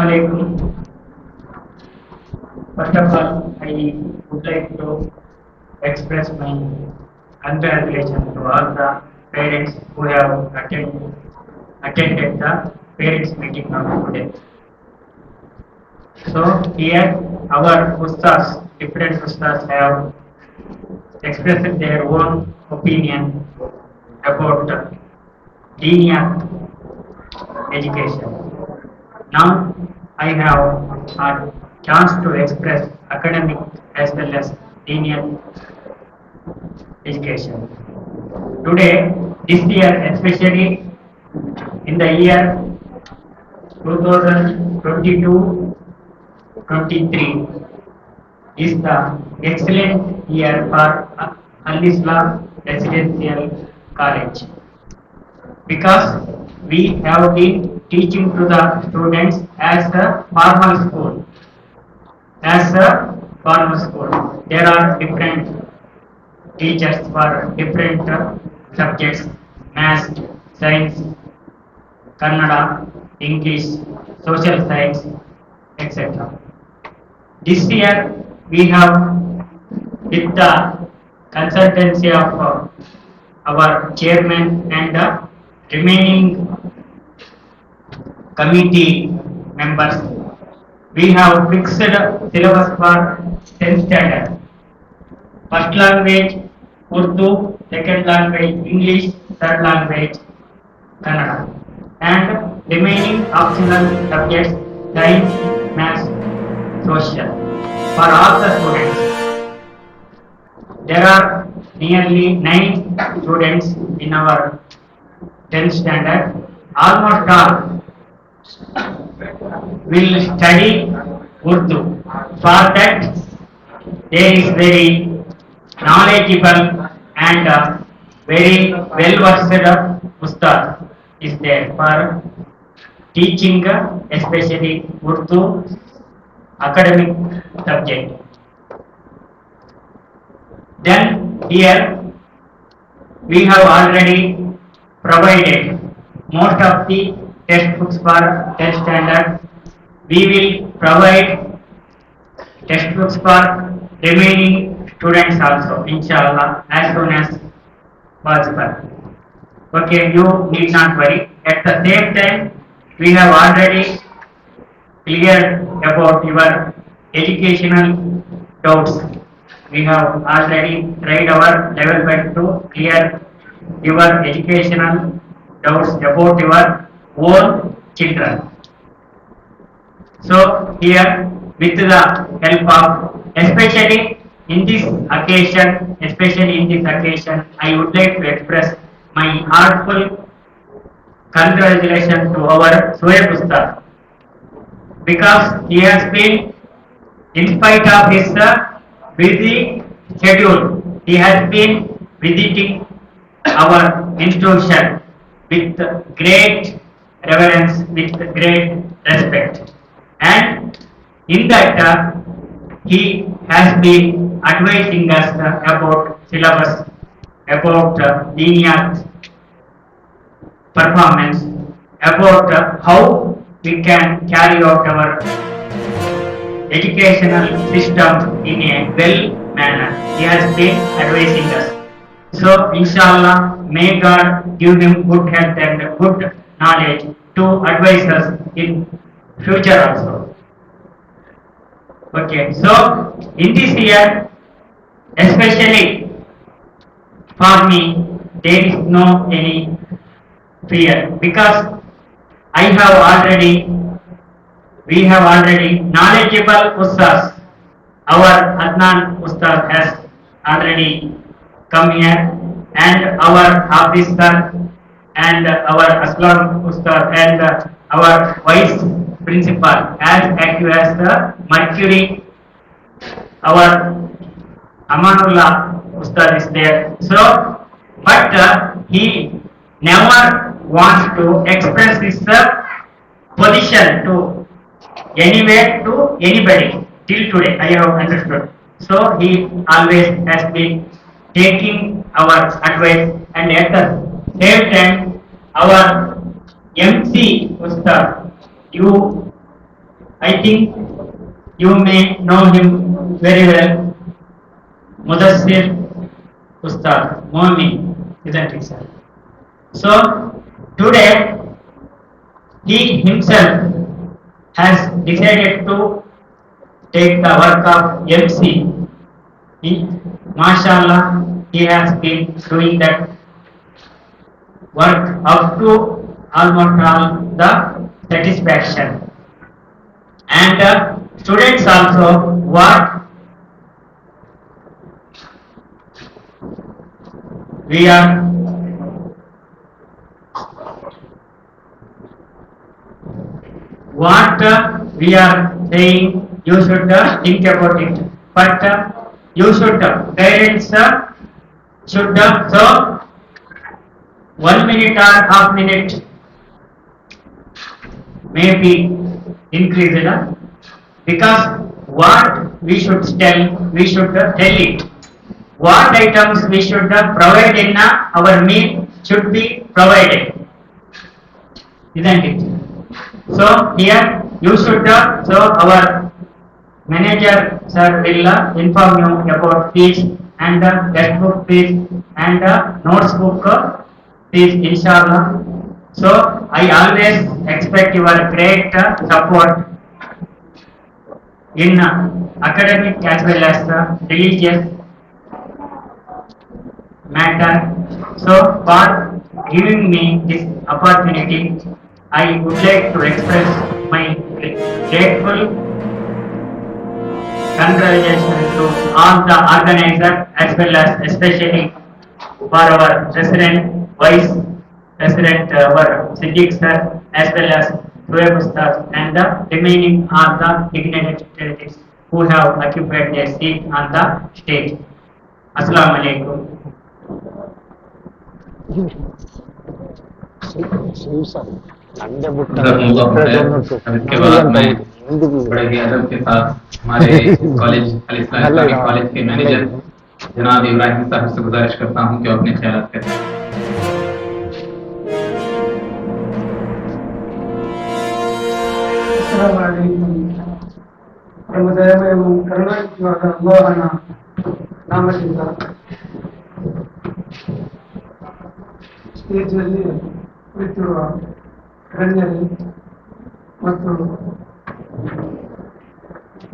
Assalamualaikum. First of all, I would like to express my congratulations to all the parents who have attended the parents meeting of today. So here our ustas, different ustas have expressed their own opinion about linear education. Now I have a chance to express academic as well as linear education. Today, this year, especially in the year 2022-23, is the excellent year for Al-Islam Residential College, because we have been teaching to the students as a formal school. There are different teachers for different subjects: maths, science, Kannada, English, social science, etc. This year we have, with the consultancy of our chairman and the remaining committee members, we have fixed syllabus for 10th standard. First language Urdu, second language English, third language Kannada, and remaining optional subjects science, maths, social for all the students. There are nearly 9 students in our 10th standard. Almost all will study Urdu. For that, there is very knowledgeable and very well versed ustad is there for teaching, especially Urdu academic subject. Then here we have already provided most of the textbooks for 10th standard. We will provide textbooks for remaining students also, inshallah, as soon as possible. Okay, you need not worry. At the same time, we have already cleared about your educational doubts. We have already tried our level best to clear your educational doubts about your own children. So here, with the help of, especially in this occasion, I would like to express my heartful congratulations to our Soeb Ustad, because he has been, in spite of his busy schedule, he has been visiting our institution with great reverence, with great respect, and in that he has been advising us about syllabus, about linear performance, about how we can carry out our educational system in a well manner. He has been advising us. So inshallah, may God give him good health and good knowledge to advise us in future also. Okay, so in this year, especially for me, there is no any fear, because we have already knowledgeable Ustads. Our Adnan Ustad has already come here, and our Hafiz sir, and our Aslam Ustad, and our Vice Principal as active as the Mercury. Our Amanullah Ustad is there. So, but he never wants to express his position to anywhere to anybody till today. I have understood. So he always has been taking our advice, and at the same time, our MC Ustad, you I think you may know him very well, Mudassir Ustad Momi, isn't it, sir? So today he himself has decided to take the work of MC. He, mashallah, he has been doing that work up to almost all the satisfaction. And students also what we are saying, you should think about it. But you should, parents should, so 1 minute or half minute may be increased, because what we should tell it. What items we should provide in our meal should be provided, isn't it? So here you should, so our manager sir will inform you about fees and textbook fees and notes book fees, inshallah. So I always expect your great support in academic as well as religious matter. So for giving me this opportunity, I would like to express my grateful congratulations to all the organizers as well as especially for our president, vice president, our Siddiq sir, as well as Suhaib Ustad and the remaining all the dignitaries who have occupied their seat on the stage. Assalamu alaikum. इसके बाद मैं बड़े ही अदब के साथ हमारे college Islamic college के manager जनाब इब्राहिम साहब से गुजारिश करता हूं कि अपने ख्यालात करें. अस्सलामु अलैकुम. ಪ್ರಮುಖವಾಗಿ ಕರುಣಾನಿಧಿಯಾದ ಅಲ್ಲಾಹನ ನಾಮದಿಂದ ಸ್ಟೇಜ್ನಲ್ಲಿ ಕುಳಿತಿರುವ ಗಣ್ಯರು ಮತ್ತು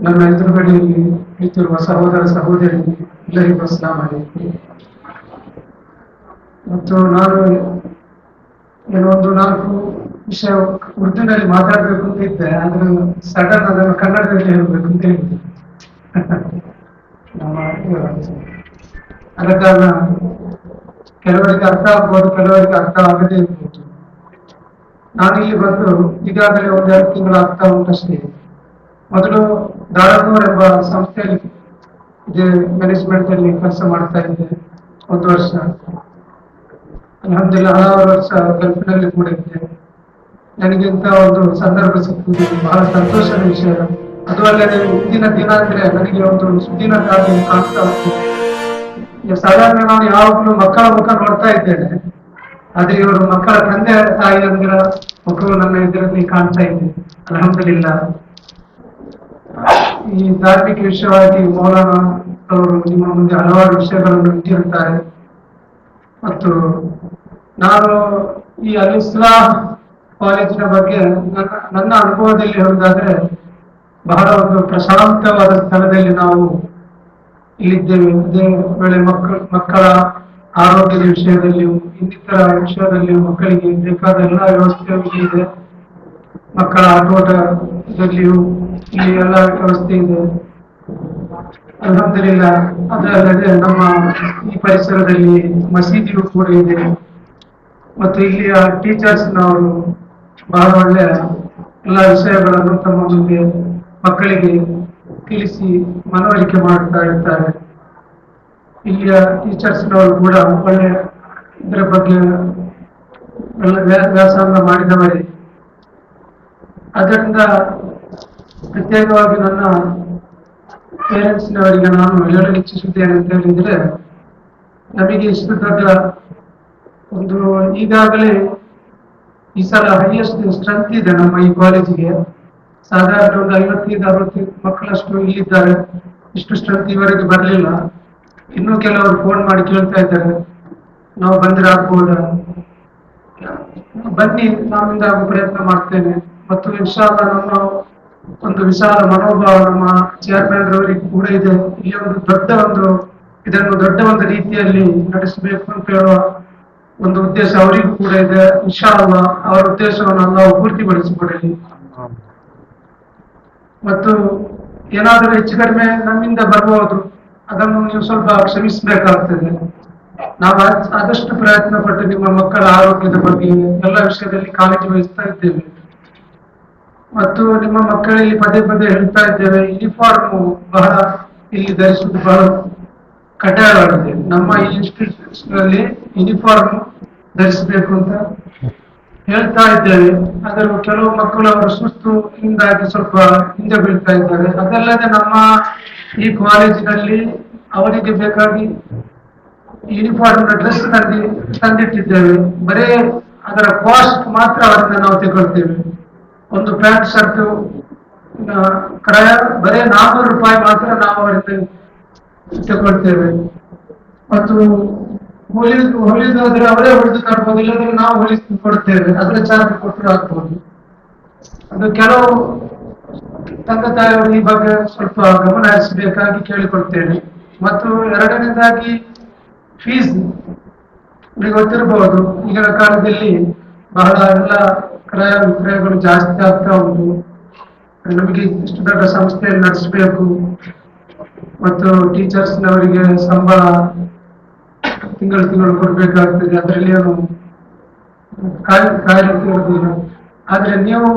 ನಮ್ಮ ಎದುರುಗಡೆಯಲ್ಲಿ ಕುಳಿತಿರುವ ಸಹೋದರ ಸಹೋದರಿ ಎಲ್ಲರಿಗೂ ಅಸ್ಸಲಾಮು ಅಲೈಕುಂ. ಮತ್ತು ನಾನು ಕೆಲವೊಂದು 4 ವಿಷಯ ಉರ್ದುನಲ್ಲಿ ಮಾತಾಡಬೇಕು ಅಂತ ಇದ್ದೆ, ಆದ್ರೆ ಸಡನ್ ಅದನ್ನು ಕನ್ನಡದಲ್ಲಿ ಹೇಳಬೇಕು ಅಂತ ಹೇಳಿದ್ದೆ. ಅದ ಕಾರಣ ಕೆಲವರಿಗೆ ಅರ್ಥ ಆಗ್ಬೋದು, ಕೆಲವರಿಗೆ ಅರ್ಥ ಆಗದೇ ಇರ್ಬೋದು. ನಾನಿಲ್ಲಿ ಬಂದು ಈಗಾಗಲೇ 1-2 ತಿಂಗಳ ಆಗ್ತಾ ಉಂಟಷ್ಟೇ. ಮೊದಲು ದಾರನೂರ್ ಎಂಬ ಸಂಸ್ಥೆಯಲ್ಲಿ ಇದೇ ಮ್ಯಾನೇಜ್ಮೆಂಟ್ ಅಲ್ಲಿ ಕೆಲಸ ಮಾಡ್ತಾ ಇದ್ದೆ 1 ವರ್ಷ. ಅಲ್ಹಮ್ದುಲಿಲ್ಲಾಹ್ ಹಲವಾರು ವರ್ಷ ಗಲ್ಫಿನಲ್ಲಿ ಕೂಡ ಇದ್ದೆ. ನನಗೆ ಇಂಥ ಒಂದು ಸಂದರ್ಭ ಸಿಕ್ಕುವುದು ಬಹಳ ಸಂತೋಷದ ವಿಷಯ. ಅದು ಅಲ್ಲದೆ ಇಂದಿನ ದಿನ ಅಂದ್ರೆ ನನಗೆ ಒಂದು ಸುದಿನ ಕಾಲ ಕಾಣ್ತಾ ಉಂಟು. ಸಾಧಾರಣ ನಾನು ಯಾವಾಗಲೂ ಮಕ್ಕಳ ಮುಖ ನೋಡ್ತಾ ಇದ್ದೇನೆ, ಆದ್ರೆ ಇವರು ಮಕ್ಕಳ ತಂದೆ ತಾಯಿ ಅಂದಿರ ಮಕ್ಕಳು ನನ್ನ ಇದರಲ್ಲಿ ಕಾಣ್ತಾ ಇದ್ದೆ. ಅಲ್ಹಮ್ದುಲಿಲ್ಲಾಹ್. ಈ ಧಾರ್ಮಿಕ ವಿಷಯವಾಗಿ ಮೌಲಾನಾ ಅವರು ನಿಮ್ಮ ಮುಂದೆ ಹಲವಾರು ವಿಷಯಗಳನ್ನು ಇಟ್ಟಿರುತ್ತಾರೆ. ಮತ್ತು ನಾನು ಈ ಅಲ್ ಇಸ್ಲಾಹ್ ಕಾಲೇಜಿನ ಬಗ್ಗೆ ನನ್ನ ಅನುಭವದಲ್ಲಿ ಹೇಳುವುದಾದ್ರೆ, ಬಹಳ ಒಂದು ಪ್ರಶಾಂತವಾದ ಸ್ಥಳದಲ್ಲಿ ನಾವು ಇಲ್ಲಿದ್ದೇವೆ. ಅದೇ ವೇಳೆ ಮಕ್ಕಳ ಆರೋಗ್ಯದ ವಿಷಯದಲ್ಲಿಯೂ ಇನ್ನಿತರ ವಿಷಯದಲ್ಲಿಯೂ ಮಕ್ಕಳಿಗೆ ಬೇಕಾದ ಎಲ್ಲ ವ್ಯವಸ್ಥೆ ಇದೆ. ಮಕ್ಕಳ ಆಟೋಟದಲ್ಲಿಯೂ ಇಲ್ಲಿ ಎಲ್ಲ ವ್ಯವಸ್ಥೆ ಇದೆ, ಅಲ್ಹಮ್ದುಲಿಲ್ಲಾಹ್. ಅದಲ್ಲದೆ ನಮ್ಮ ಈ ಪರಿಸರದಲ್ಲಿ ಮಸೀದಿಯೂ ಕೂಡ ಇದೆ. ಮತ್ತು ಇಲ್ಲಿಯ ಟೀಚರ್ಸ್ನವರು ಬಹಳ ಒಳ್ಳೆಯ ಎಲ್ಲ ವಿಷಯಗಳನ್ನು ತಮ್ಮ ಮುಂದೆ ಮಕ್ಕಳಿಗೆ ತಿಳಿಸಿ ಮನವರಿಕೆ ಮಾಡುತ್ತಾ ಇರ್ತಾರೆ. ಇಲ್ಲಿಯ ಟೀಚರ್ಸ್ನವರು ಕೂಡ ಒಳ್ಳೆಯ ಇದರ ಬಗ್ಗೆ ಎಲ್ಲ ವ್ಯಾಸಂಗ ಮಾಡಿದವರೇ. ಅದರಿಂದ ಪ್ರತ್ಯೇಕವಾಗಿ ನನ್ನ ಪೇರೆಂಟ್ಸ್ನವರಿಗೆ ನಾನು ಹೇಳಲು ಇಚ್ಛಿಸುತ್ತೇನೆ ಅಂತ ಹೇಳಿದ್ರೆ, ನಮಗೆ ಇಷ್ಟು ದೊಡ್ಡ ಒಂದು ಈಗಾಗಲೇ ಈ ಸಲ ಹೈಯೆಸ್ಟ್ ಸ್ಟ್ರೆಂತ್ ಇದೆ ನಮ್ಮ ಈ ಕಾಲೇಜಿಗೆ. ಸಾಧಾರಣ ಒಂದು 55-60 ಮಕ್ಕಳಷ್ಟು ಇಲ್ಲಿದ್ದಾರೆ. ಇಷ್ಟು ಸ್ಟ್ರೆಂತ್ ಇವರೆಗೆ ಬರಲಿಲ್ಲ. ಇನ್ನೂ ಕೆಲವರು ಫೋನ್ ಮಾಡಿ ಕೇಳ್ತಾ ಇದ್ದಾರೆ, ನಾವು ಬಂದ್ರೆ ಆಗ್ಬೋದಾ? ಬನ್ನಿ, ನಮ್ಮಿಂದ ಪ್ರಯತ್ನ ಮಾಡ್ತೇನೆ. ಮತ್ತು ಇನ್ಶಾಅಲ್ಲಾ ನಮ್ಮ ಒಂದು ವಿಶಾಲ ಮನೋಭಾವ ನಮ್ಮ ಚೇರ್ಮನ್ ರವರಿಗೆ ಕೂಡ ಇದೆ. ಈ ಇದನ್ನು ದೊಡ್ಡ ಒಂದು ರೀತಿಯಲ್ಲಿ ನಡೆಸಬೇಕು ಅಂತ ಹೇಳುವ ಒಂದು ಉದ್ದೇಶ ಅವರಿಗೂ ಕೂಡ ಇದೆ. ಇನ್ಶಾಅಲ್ಲಾ ಅವರ ಉದ್ದೇಶವನ್ನು ನಾವು ಪೂರ್ತಿಗೊಳಿಸಿಕೊಡಲಿ. ಮತ್ತು ಏನಾದರೂ ಹೆಚ್ಚು ಕಡಿಮೆ ನಮ್ಮಿಂದ ಬರಬಹುದು, ಅದನ್ನು ನೀವು ಸ್ವಲ್ಪ ಕ್ಷಮಿಸಬೇಕಾಗ್ತದೆ. ನಾವು ಆದಷ್ಟು ಪ್ರಯತ್ನ ಪಟ್ಟು ನಿಮ್ಮ ಮಕ್ಕಳ ಆರೋಗ್ಯದ ಬಗ್ಗೆ ಎಲ್ಲ ವಿಷಯದಲ್ಲಿ ಕಾಳಜಿ ವಹಿಸ್ತಾ ಇದ್ದೇವೆ. ಮತ್ತು ನಿಮ್ಮ ಮಕ್ಕಳಲ್ಲಿ ಪದೇ ಪದೇ ಹೇಳ್ತಾ ಇದ್ದೇವೆ, ಯೂನಿಫಾರ್ಮ್ ಬಹಳ ಇಲ್ಲಿ ಧರಿಸುವುದು ಬಹಳ ಕಡ್ಡಾಯವಾಗಿದೆ. ನಮ್ಮ ಈ ಇನ್ಸ್ಟಿಟ್ಯೂಷನ್ಸ್ ನಲ್ಲಿ ಯೂನಿಫಾರ್ಮ್ ಧರಿಸಬೇಕು ಅಂತ ಹೇಳ್ತಾ ಇದ್ದೇವೆ. ಆದರೂ ಕೆಲವು ಮಕ್ಕಳು ಅವರ ಸುಸ್ತುಯಿಂದಾಗಿ ಸ್ವಲ್ಪ ಹಿಂದೆ ಬೀಳ್ತಾ ಇದ್ದಾರೆ. ಅದಲ್ಲದೆ ನಮ್ಮ ಈ ಕಾಲೇಜಿನಲ್ಲಿ ಅವರಿಗೆ ಬೇಕಾಗಿ ಯೂನಿಫಾರ್ಮ್ ಡ್ರೆಸ್ ತಂದಿಟ್ಟಿದ್ದೇವೆ. ಬರೇ ಅದರ ಕಾಸ್ಟ್ ಮಾತ್ರ ಅವರಿಂದ ನಾವು ತಗೊಳ್ತೇವೆ. ಒಂದು ಪ್ಯಾಂಟ್ ಶರ್ಟ್ ಕ್ರಯ ಬರೇ 400 ರೂಪಾಯಿ ಮಾತ್ರ ನಾವು ಅವರಿಂದ ತಗೊಳ್ತೇವೆ. ಮತ್ತು ಹೊಲಿದಾದ್ರೆ ಅವರೇ ಹೊಲಿದು ತರ್ಬೋದು, ಇಲ್ಲದ್ರೆ ನಾವು ಹೊಲಿಸಿ ಕೊಡ್ತೇವೆ. ಅದರ ಚಾರ್ಜ್ ಕೊಟ್ಟರು ಆಗ್ಬೋದು. ಅದು ಕೆಲವು ತಂದೆ ತಾಯಿಯವರು ಈ ಬಗ್ಗೆ ಸ್ವಲ್ಪ ಗಮನ ಹರಿಸಬೇಕಾಗಿ ಕೇಳಿಕೊಳ್ತೇನೆ. ಮತ್ತು ಎರಡನೇದಾಗಿ ಫೀಸ್ ನಿಮಗೆ ಗೊತ್ತಿರಬಹುದು, ಈಗಿನ ಕಾಲದಲ್ಲಿ ಬಹಳ ಎಲ್ಲ ಕ್ರಯ ವಿಕ್ರಯಗಳು ಜಾಸ್ತಿ ಆಗ್ತಾ ಉಂಟು. ನಮಗೆ ಇಷ್ಟು ದೊಡ್ಡ ಸಂಸ್ಥೆಯಲ್ಲಿ ನಡೆಸಬೇಕು ಮತ್ತು ಟೀಚರ್ಸ್ನವರಿಗೆ ಸಂಬಳ ತಿಂಗಳು ಕೊಡ್ಬೇಕಾಗ್ತದೆ. ಅದರಲ್ಲಿ ಏನು ಕಾಯಿರುವುದಿಲ್ಲ. ಆದ್ರೆ ನೀವು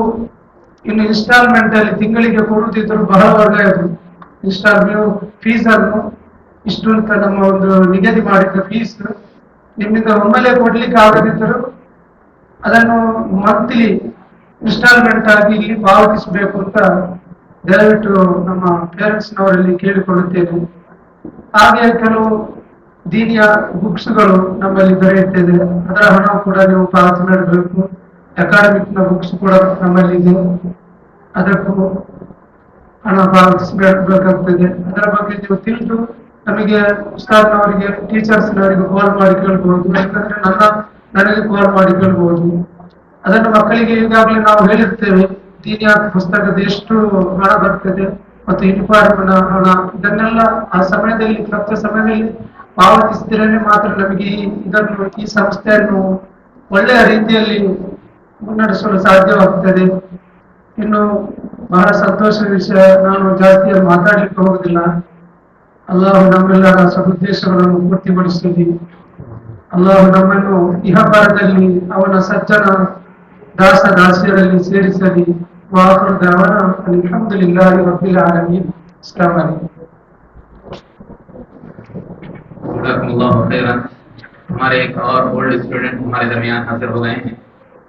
ಇನ್ನು ಇನ್ಸ್ಟಾಲ್ಮೆಂಟ್ ಅಲ್ಲಿ ತಿಂಗಳಿಗೆ ಕೊಡುತ್ತಿದ್ದರು ಬಹಳ ಒಳ್ಳೆಯದು. ನೀವು ಫೀಸ್ ಅನ್ನು ಇಷ್ಟು ಅಂತ ನಮ್ಮ ಒಂದು ನಿಗದಿ ಮಾಡಿದ್ದ ಫೀಸ್ ನಿಮ್ಮಿಂದ ಒಮ್ಮೆಲೆ ಕೊಡ್ಲಿಕ್ಕೆ ಆಗದಿದ್ದರೂ ಅದನ್ನು ಮಂತ್ಲಿ ಇನ್ಸ್ಟಾಲ್ಮೆಂಟ್ ಆಗಿ ಇಲ್ಲಿ ಪಾವತಿಸಬೇಕು ಅಂತ ದಯವಿಟ್ಟು ನಮ್ಮ ಪೇರೆಂಟ್ಸ್ನವರಲ್ಲಿ ಕೇಳಿಕೊಳ್ಳುತ್ತೇನೆ. ಹಾಗೆ ಕೆಲವು ದೀನಿಯ ಬುಕ್ಸ್ಗಳು ನಮ್ಮಲ್ಲಿ ದೊರೆಯುತ್ತದೆ, ಅದರ ಹಣ ಕೂಡ ನೀವು ಪಾವತಿ ಮಾಡಬೇಕು. ಅಕಾಡೆಮಿಕ್ನ ಬುಕ್ಸ್ ಕೂಡ ನಮ್ಮಲ್ಲಿ ಇದೆ, ಅದಕ್ಕೂ ಹಣ ಪಾವತಿಸಬೇಕಾಗ್ತದೆ. ಅದರ ಬಗ್ಗೆ ನೀವು ತಿಳಿದು ನಮಗೆ ಉಸ್ತಾದ್ನವರಿಗೆ ಟೀಚರ್ಸ್ನವರಿಗೆ ಕಾಲ್ ಮಾಡಿ ಕೇಳ್ಬಹುದು, ಯಾಕಂದ್ರೆ ನನಗೆ ಕಾಲ್ ಮಾಡಿ ಕೇಳ್ಬಹುದು. ಅದನ್ನು ಮಕ್ಕಳಿಗೆ ಈಗಾಗಲೇ ನಾವು ಹೇಳಿರ್ತೇವೆ, ದೀನಿಯ ಪುಸ್ತಕದ ಎಷ್ಟು ಹಣ ಬರ್ತದೆ ಮತ್ತು ಯೂನಿಫಾರ್ಮ್ನ ಹಣ, ಇದನ್ನೆಲ್ಲ ಆ ಸಮಯದಲ್ಲಿ ಸತ್ಯ ಸಮಯದಲ್ಲಿ ಪಾವತಿಸಿದ್ರೇನೆ ಮಾತ್ರ ನಮಗೆ ಈ ಸಂಸ್ಥೆಯನ್ನು ಒಳ್ಳೆಯ ರೀತಿಯಲ್ಲಿ ಮುನ್ನಡೆಸಲು ಸಾಧ್ಯವಾಗ್ತದೆ. ಇನ್ನು ಬಹಳ ಸಂತೋಷದ ವಿಷಯ, ನಾನು ಜಾಸ್ತಿ ಮಾತಾಡ್ಲಿಕ್ಕೆ ಹೋಗುದಿಲ್ಲ. ಅಲ್ಲಾಹು ನಮ್ಮೆಲ್ಲರ ಸದುದ್ದೇಶಗಳನ್ನು ಪೂರ್ತಿಗೊಳಿಸಲಿ. ಅಲ್ಲಾಹು ನಮ್ಮನ್ನು ಇಹಪರದಲ್ಲಿ ಅವನ ಸಜ್ಜನ ದಾಸ ದಾಸಿಯರಲ್ಲಿ ಸೇರಿಸಲಿ. ವಾಖಿರು ದಅವಾನಾ ಅಲ್ಹಮ್ದುಲಿಲ್ಲಾಹಿ ರಬ್ಬಿಲ್ ಆಲಮೀನ್. ಅಸ್ಸಲಾಮು ಅಲೈಕುಂ. जज़ाकुमुल्लाहु खैरन। हमारे एक और ओल्ड स्टूडेंट हमारे दरमियान हाजिर हो गए हैं।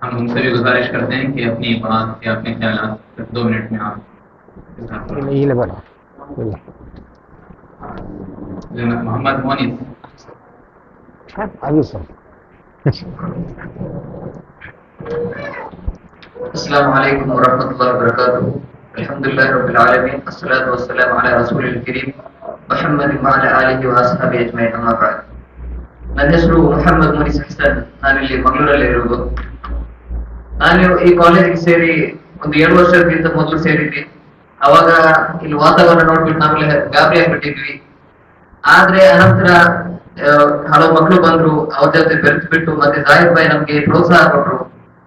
हम उनसे भी गुजारिश करते हैं कि अपनी बात या अपने ख्यालात 2 मिनट में आप मोहम्मद मोनिस। अस्सलामु अलैकुम वरहमतुल्लाहि वबरकातुहू। अल्हम्दुलिल्लाहि रब्बिल आलमीन, अस्सलातु वस्सलामु अला रसूलिल करीम ಮುಹಮ್ಮದ್ ವಅಲಾ ಆಲಿಹಿ ವಅಸ್ಹಾಬಿಹಿ ಅಜ್ಮഈನ್. ಅಮ್ಮಾ ಬಅದ್. ನನ್ನ ಹೆಸರು ಮುಹಮ್ಮದ್ ಮುನಿಸ್ ಹಸನ್. ನಾನಿಲ್ಲಿ ಮಂಗಳೂರಲ್ಲಿ ಇರುವುದು. ನಾನು ಈ ಕಾಲೇಜಿಗೆ ಸೇರಿ ಒಂದು 7 ವರ್ಷಕ್ಕಿಂತ ಮೊದಲು ಸೇರಿದ್ವಿ. ಅವಾಗ ಇಲ್ಲಿ ವಾತಾವರಣ ನೋಡ್ಬಿಟ್ಟು ನಾವೆಲ್ಲ ಗಾಬರಿ ಆಗ್ಬಿಟ್ಟಿದ್ವಿ. ಆದ್ರೆ ಅನಂತರ ಹಲವು ಮಕ್ಕಳು ಬಂದ್ರು, ಅವ್ರ ಜೊತೆ ಬೆರೆತು ಬಿಟ್ಟು ಮತ್ತೆ ಜಾಹಿದ್ ಭಾಯ್ ನಮ್ಗೆ ಪ್ರೋತ್ಸಾಹ ಕೊಟ್ರು,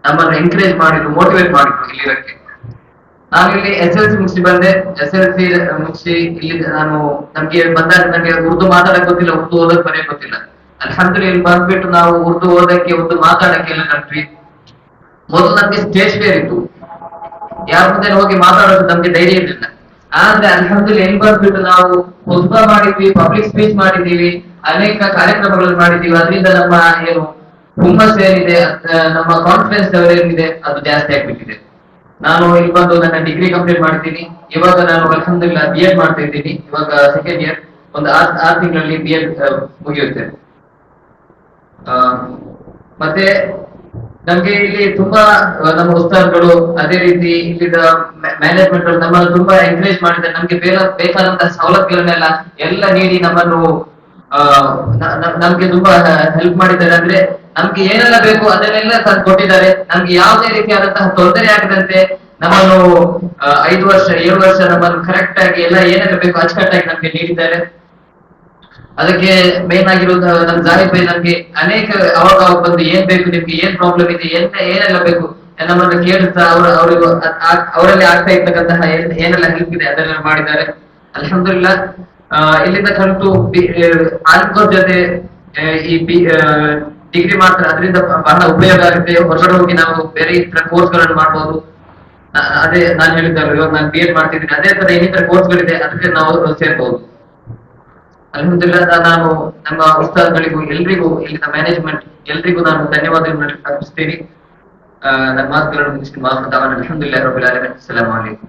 ನಮ್ಮನ್ನು ಎಂಕರೇಜ್ ಮಾಡಿದ್ರು, ಮೋಟಿವೇಟ್ ಮಾಡಿದ್ರು ಇಲ್ಲಿರಕ್ಕೆ. ನಾನಿಲ್ಲಿ SLC ಮುಗಿಸಿ ಬಂದೆ. SLC ಮುಗಿಸಿ ಇಲ್ಲಿ ನಮ್ಗೆ ಬಂದಾಗ ನನಗೆ ಉರ್ದು ಮಾತಾಡಕ್ ಗೊತ್ತಿಲ್ಲ, ಉರ್ದು ಓದಕ್ ಬರೆಯಕ್ ಗೊತ್ತಿಲ್ಲ. ಅಲ್ಹಮ್ದುಲಿಲ್ಲಾಹ್ ಇಲ್ಲಿ ಬಂದ್ಬಿಟ್ಟು ನಾವು ಉರ್ದು ಓದಕ್ಕೆ, ಉರ್ದು ಮಾತಾಡಕ್ಕೆ ಎಲ್ಲ ಕಲ್ತ್ವಿ. ಮೊದಲು ನಮ್ಗೆ ಸ್ಟೇಜ್ ಫೇರ್ ಇತ್ತು, ಯಾರ ಮುಂದೆ ಹೋಗಿ ಮಾತಾಡೋದು ನಮ್ಗೆ ಧೈರ್ಯ ಇರಲಿಲ್ಲ. ಆದ್ರೆ ಅಲ್ಹಮ್ದುಲಿಲ್ಲಾಹ್ ಇಲ್ಲಿ ಬಂದ್ಬಿಟ್ಟು ನಾವು ಖುತ್ಬಾ ಮಾಡಿದ್ವಿ, ಪಬ್ಲಿಕ್ ಸ್ಪೀಚ್ ಮಾಡಿದೀವಿ, ಅನೇಕ ಕಾರ್ಯಕ್ರಮಗಳನ್ನು ಮಾಡಿದೀವಿ. ಅದರಿಂದ ನಮ್ಮ ಏನು ಹುಮ್ಮಸ್ ಏನಿದೆ, ನಮ್ಮ ಕಾನ್ಫಿಡೆನ್ಸ್ ಲೆವೆಲ್ ಏನಿದೆ ಅದು ಜಾಸ್ತಿ ಆಗ್ಬಿಟ್ಟಿದೆ. ನಾನು ಇಲ್ಲಿ ಬಂದು ನನ್ನ ಡಿಗ್ರಿ ಕಂಪ್ಲೀಟ್ ಮಾಡಿದ್ದೀನಿ. ಇವಾಗ ನಾನು ಅಲ್ಹಮ್ದುಲಿಲ್ಲಾಹ್ BEd ಮಾಡ್ತಾ ಇದ್ದೀನಿ. ಇವಾಗ ಸೆಕೆಂಡ್ ಇಯರ್, ಒಂದು 6 ತಿಂಗಳಲ್ಲಿ BEd ಮುಗಿಯುತ್ತೆ. ಮತ್ತೆ ನಮ್ಗೆ ಇಲ್ಲಿ ತುಂಬಾ ನಮ್ಮ ಉಸ್ತಾದ್ಗಳು ಅದೇ ರೀತಿ ಇಲ್ಲಿದ ಮ್ಯಾನೇಜ್ಮೆಂಟ್ ಗಳು ನಮ್ಮನ್ನು ತುಂಬಾ ಎಂಕರೇಜ್ ಮಾಡಿದ್ದಾರೆ. ನಮ್ಗೆ ಬೇಕಾದಂತಹ ಸವಲತ್ತುಗಳನ್ನೆಲ್ಲ ಎಲ್ಲ ನೀಡಿ ನಮ್ಮನ್ನು ನಮ್ಗೆ ತುಂಬಾ ಹೆಲ್ಪ್ ಮಾಡಿದ್ದಾರೆ. ಅಂದ್ರೆ ನಮ್ಗೆ ಏನೆಲ್ಲ ಬೇಕು ಅದನ್ನೆಲ್ಲ ತಂದು ಕೊಟ್ಟಿದ್ದಾರೆ. ನಮ್ಗೆ ಯಾವುದೇ ರೀತಿಯಾದಂತಹ ತೊಂದರೆ ಆಗದಂತೆ ನಮ್ಮನ್ನು 5 ವರ್ಷ 7 ವರ್ಷ ನಮ್ಮನ್ನು ಕರೆಕ್ಟ್ ಆಗಿ ಎಲ್ಲ ಏನೆಲ್ಲ ಬೇಕು ಅಚ್ಚುಕಟ್ಟಾಗಿ ನಮ್ಗೆ ನೀಡಿದ್ದಾರೆ. ಅದಕ್ಕೆ ಮೇನ್ ಆಗಿರೋದು ನಮ್ ಜಾಹಿದ್ ಭಾಯ್ ನಮ್ಗೆ ಅನೇಕ ಅವಾಗ ಬಂದು ಏನ್ ಬೇಕು ನಿಮ್ಗೆ ಏನ್ ಪ್ರಾಬ್ಲಮ್ ಇದೆ ಏನೆಲ್ಲ ಬೇಕು ನಮ್ಮನ್ನ ಕೇಳ್ತಾ ಅವರಲ್ಲಿ ಆಗ್ತಾ ಇರ್ತಕ್ಕಂತಹ ಏನೆಲ್ಲ ಹೆಲ್ಪ್ ಇದೆ ಅದನ್ನೆಲ್ಲ ಮಾಡಿದ್ದಾರೆ. ಅಲ್ಹಮ್ದುಲಿಲ್ಲಾ ಇಲ್ಲಿಂದ ಕಲಿತು ಆಲಿಕೋರ್ ಜೊತೆ ಈ ಡಿಗ್ರಿ ಮಾತ್ರ ಅದರಿಂದ ಬಹಳ ಉಪಯೋಗ ಆಗುತ್ತೆ. ಹೊರಗಡೆ ಹೋಗಿ ನಾವು ಬೇರೆ ಇತರ ಕೋರ್ಸ್ ಗಳನ್ನು ಮಾಡ್ಬೋದು. ಅದೇ ನಾನು ಹೇಳಿದ್ದಾರೆ ಇವಾಗ ನಾನು BEd ಮಾಡ್ತಿದ್ದೀನಿ, ಅದೇ ತರ ಇನ್ನಿತರ ಕೋರ್ಸ್ಗಳಿದೆ ಅದಕ್ಕೆ ನಾವು ಸೇರ್ಬಹುದು. ಅಲ್ಹಮ್ದುಲಿಲ್ಲಾ ನಾನು ನಮ್ಮ ಉಸ್ತಾದ್ಗಳಿಗೂ ಎಲ್ರಿಗೂ ಇಲ್ಲಿನ ಮ್ಯಾನೇಜ್ಮೆಂಟ್ ಎಲ್ರಿಗೂ ನಾನು ಧನ್ಯವಾದಗಳನ್ನು ಅರ್ಪಿಸ್ತೀನಿ. ನನ್ನ ಮಾತುಗಳನ್ನು ಮುಗಿಸಿ ಮಾತನಾಡೋಣ. ಅಲ್ಹಮ್ದುಲಿಲ್ಲಾಹಿ ರಬ್ಬಿಲ್ ಆಲಮೀನ್. ಅಸ್ಸಲಾಮು ಅಲೈಕುಂ.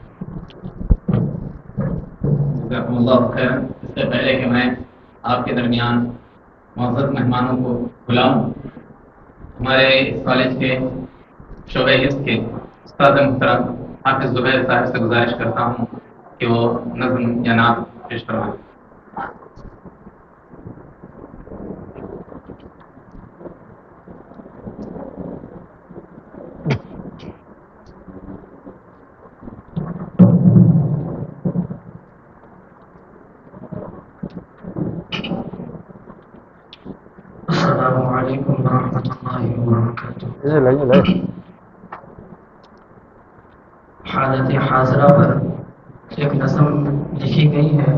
इससे पहले कि मैं आपके दरमियान मौजूद मेहमानों को बुलाऊं, हमारे इस कॉलेज के शोबे हिफ्ज़ के उस्ताद मुहतरम हाफिज ज़ुबैर साहब से गुजारिश करता हूं कि वो नज़्म या नात पेश करवाएं. अस्सलामु अलैकुम वरहमतुल्लाहि वबरकातुहू. हालत हाजरा पर एक नज़म लिखी गई है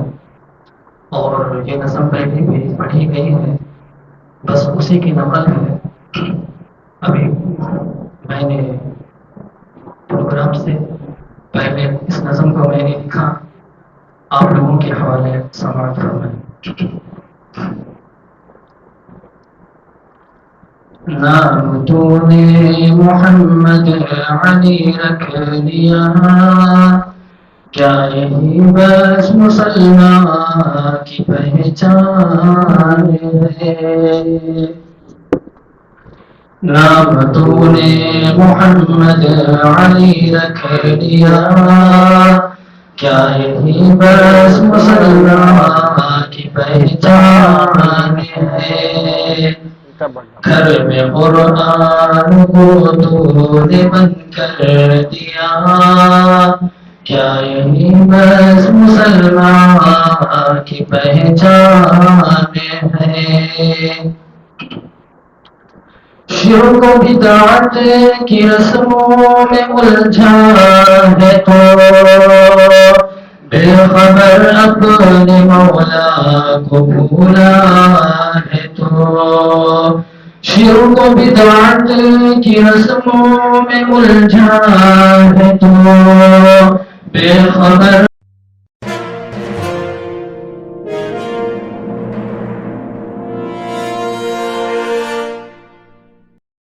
और ये नज़म पहले भी पढ़ी गई है, बस उसी की नकल है. अभी मैंने प्रोग्राम से पहले इस नज़म को मैंने लिखा, आप लोगों के हवाले समाअत फरमाएं. नाम तूने मोहम्मद अली रख लिया, क्या यही बस मुसलमान की पहचान है. नाम तूने मोहम्मद अली रख लिया, क्या यही बस मुसलमान की पहचान है. घर में कुरान को तूने बंद कर दिया, क्या यही बस मुसलमान की पहचान है. शिर्क को बिदअत की रस्मों में उलझा है तो बेखबर अपने मौला को भूला है तो. शिर्क को बिदअत की रस्मों में उलझा है तो बेखबर